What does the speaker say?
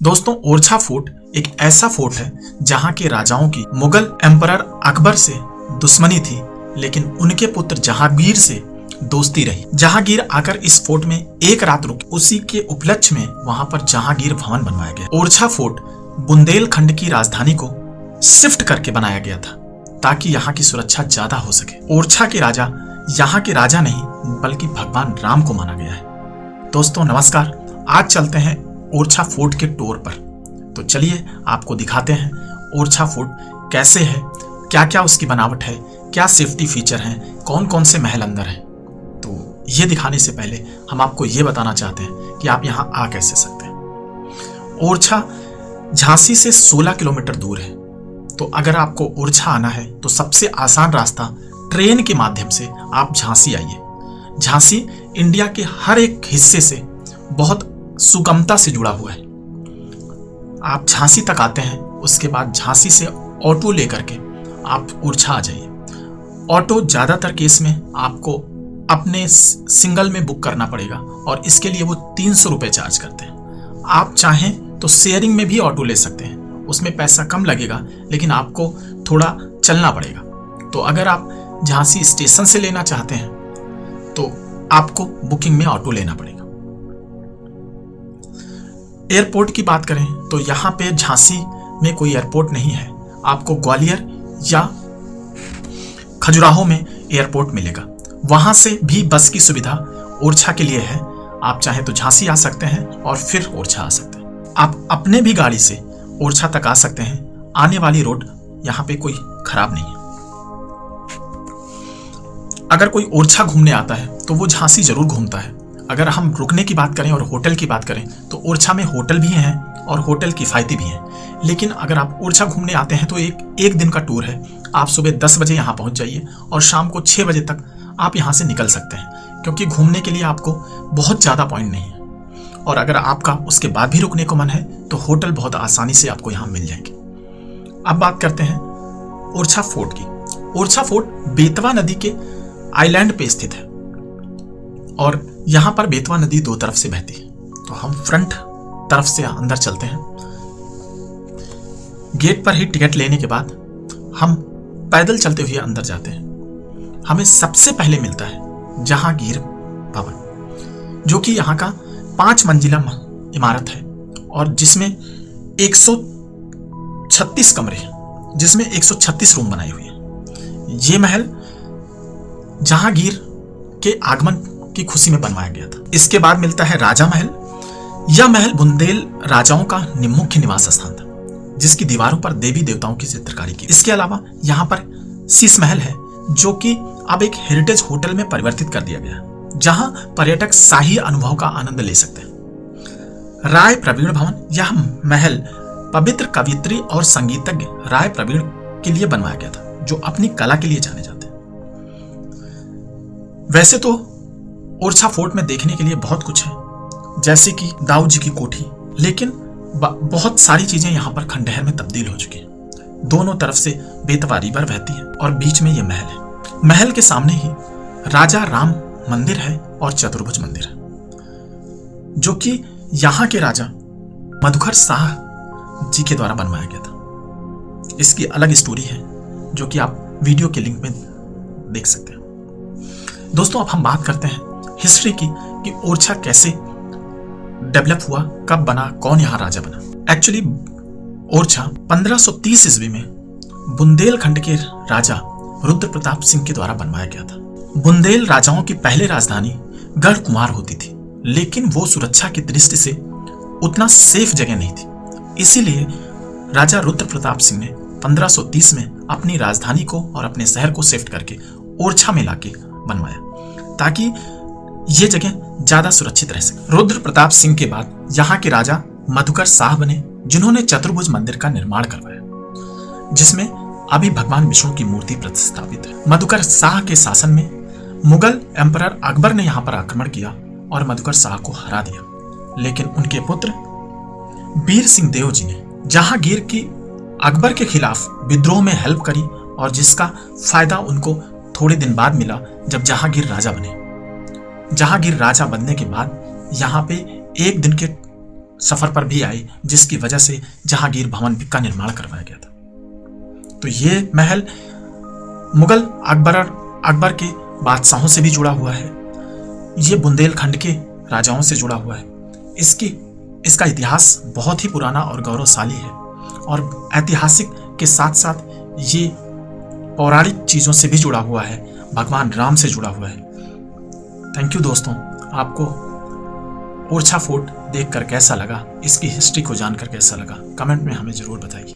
दोस्तों, ओरछा फोर्ट एक ऐसा फोर्ट है जहां के राजाओं की मुगल एम्परर अकबर से दुश्मनी थी, लेकिन उनके पुत्र जहांगीर से दोस्ती रही। जहांगीर आकर इस फोर्ट में एक रात रुके, उसी के उपलक्ष्य में वहां पर जहांगीर भवन बनवाया गया। ओरछा फोर्ट बुंदेलखंड की राजधानी को शिफ्ट करके बनाया गया था ताकि यहाँ की सुरक्षा ज्यादा हो सके। ओरछा के राजा यहाँ के राजा नहीं बल्कि भगवान राम को माना गया है। दोस्तों नमस्कार, आज चलते हैं ओरछा फोर्ट के टूर पर। तो चलिए आपको दिखाते हैं ओरछा फोर्ट कैसे है, क्या क्या उसकी बनावट है, क्या सेफ्टी फीचर हैं, कौन कौन से महल अंदर हैं। तो ये दिखाने से पहले हम आपको ये बताना चाहते हैं कि आप यहाँ आ कैसे सकते हैं। ओरछा झांसी से 16 किलोमीटर दूर है। तो अगर आपको ओरछा आना है तो सबसे आसान रास्ता ट्रेन के माध्यम से आप झांसी आइए। झांसी इंडिया के हर एक हिस्से से बहुत सुगमता से जुड़ा हुआ है। आप झांसी तक आते हैं, उसके बाद झांसी से ऑटो लेकर के आप ओरछा आ जाइए। ऑटो ज्यादातर केस में आपको अपने सिंगल में बुक करना पड़ेगा और इसके लिए वो 300 रुपये चार्ज करते हैं। आप चाहें तो शेयरिंग में भी ऑटो ले सकते हैं, उसमें पैसा कम लगेगा लेकिन आपको थोड़ा चलना पड़ेगा। तो अगर आप झांसी स्टेशन से लेना चाहते हैं तो आपको बुकिंग में ऑटो लेना पड़ेगा। एयरपोर्ट की बात करें तो यहाँ पे झांसी में कोई एयरपोर्ट नहीं है। आपको ग्वालियर या खजुराहो में एयरपोर्ट मिलेगा, वहां से भी बस की सुविधा ओरछा के लिए है। आप चाहें तो झांसी आ सकते हैं और फिर ओरछा आ सकते हैं। आप अपने भी गाड़ी से ओरछा तक आ सकते हैं। आने वाली रोड यहाँ पे कोई खराब नहीं है। अगर कोई ओरछा घूमने आता है तो वो झांसी जरूर घूमता है। अगर हम रुकने की बात करें और होटल की बात करें तो ओरछा में होटल भी हैं और होटल किफायती भी हैं। लेकिन अगर आप ओरछा घूमने आते हैं तो एक दिन का टूर है। आप सुबह 10 बजे यहाँ पहुँच जाइए और शाम को 6 बजे तक आप यहाँ से निकल सकते हैं, क्योंकि घूमने के लिए आपको बहुत ज़्यादा पॉइंट नहीं है। और अगर आपका उसके बाद भी रुकने को मन है तो होटल बहुत आसानी से आपको यहाँ मिल जाएंगे। अब बात करते हैं ओरछा फोर्ट की। ओरछा फोर्ट बेतवा नदी के आइलैंड पे स्थित है और यहाँ पर बेतवा नदी दो तरफ से बहती है। तो हम फ्रंट तरफ से अंदर चलते हैं। गेट पर ही टिकट लेने के बाद हम पैदल चलते हुए अंदर जाते हैं। हमें सबसे पहले मिलता है जहांगीर भवन, जो कि यहाँ का 5 मंजिला इमारत है और जिसमें 136 कमरे हैं, जिसमें 136 रूम बनाए हुए हैं। ये महल जहांगीर के आगमन की खुशी में बनवाया गया था। इसके बाद मिलता है राजा महल। यह महल बुंदेल राजाओं का मुख्य निवास स्थान था, जिसकी दीवारों पर देवी देवताओं की चित्रकारी की। इसके अलावा यहाँ पर शीश महल है, जो कि अब एक हेरिटेज होटल में परिवर्तित कर दिया गया है, जहां पर्यटक शाही अनुभव का आनंद ले सकते हैं। राय प्रवीण भवन, यह महल पवित्र कवियत्री और संगीतज्ञ राय प्रवीण के लिए बनवाया गया था, जो अपनी कला के लिए जाने जाते हैं। वैसे तो ओरछा फोर्ट में देखने के लिए बहुत कुछ है, जैसे कि दाऊ जी की कोठी, लेकिन बहुत सारी चीजें यहाँ पर खंडहर में तब्दील हो चुकी हैं। दोनों तरफ से बेतवा रिवर बहती है और बीच में यह महल है। महल के सामने ही राजा राम मंदिर है और चतुर्भुज मंदिर है, जो कि यहाँ के राजा मधुकर शाह जी के द्वारा बनवाया गया था। इसकी अलग स्टोरी है जो कि आप वीडियो के लिंक में देख सकते हैं। दोस्तों, अब हम बात करते हैं हिस्ट्री की कि ओरछा कैसे डेवलप हुआ, कब बना, कौन यहाँ राजा बना। एक्चुअली ओरछा 1530 ईस्वी में बुंदेलखंड के राजा रुद्र प्रताप सिंह के द्वारा बनवाया गया था। बुंदेल राजाओं की पहले राजधानी गढ़ कुमार होती थी, लेकिन वो सुरक्षा की दृष्टि से उतना सेफ जगह नहीं थी। इसीलिए राजा रुद्र प्रताप सिंह ने 1530 में अपनी राजधानी को और अपने शहर को शिफ्ट करके ओरछा में लाके बनवाया, ताकि ये जगह ज्यादा सुरक्षित रह सके। रुद्र प्रताप सिंह के बाद यहाँ के राजा मधुकर शाह बने, जिन्होंने चतुर्भुज मंदिर का निर्माण करवाया, जिसमें अभी भगवान विष्णु की मूर्ति प्रतिष्ठापित है। मधुकर शाह के शासन में मुगल एम्परर अकबर ने यहाँ पर आक्रमण किया और मधुकर शाह को हरा दिया, लेकिन उनके पुत्र वीर सिंह देव जी ने जहांगीर की अकबर के खिलाफ विद्रोह में हेल्प करी, और जिसका फायदा उनको थोड़े दिन बाद मिला जब जहांगीर राजा बने। जहांगीर राजा बनने के बाद यहाँ पे एक दिन के सफर पर भी आए, जिसकी वजह से जहांगीर भवन का निर्माण करवाया गया था। तो ये महल मुगल अकबर के बादशाहों से भी जुड़ा हुआ है। ये बुंदेलखंड के राजाओं से जुड़ा हुआ है। इसका इतिहास बहुत ही पुराना और गौरवशाली है, और ऐतिहासिक के साथ साथ ये पौराणिक चीजों से भी जुड़ा हुआ है, भगवान राम से जुड़ा हुआ है। थैंक यू दोस्तों। आपको ओरछा फोर्ट देखकर कैसा लगा, इसकी हिस्ट्री को जानकर कैसा लगा, कमेंट में हमें जरूर बताइए।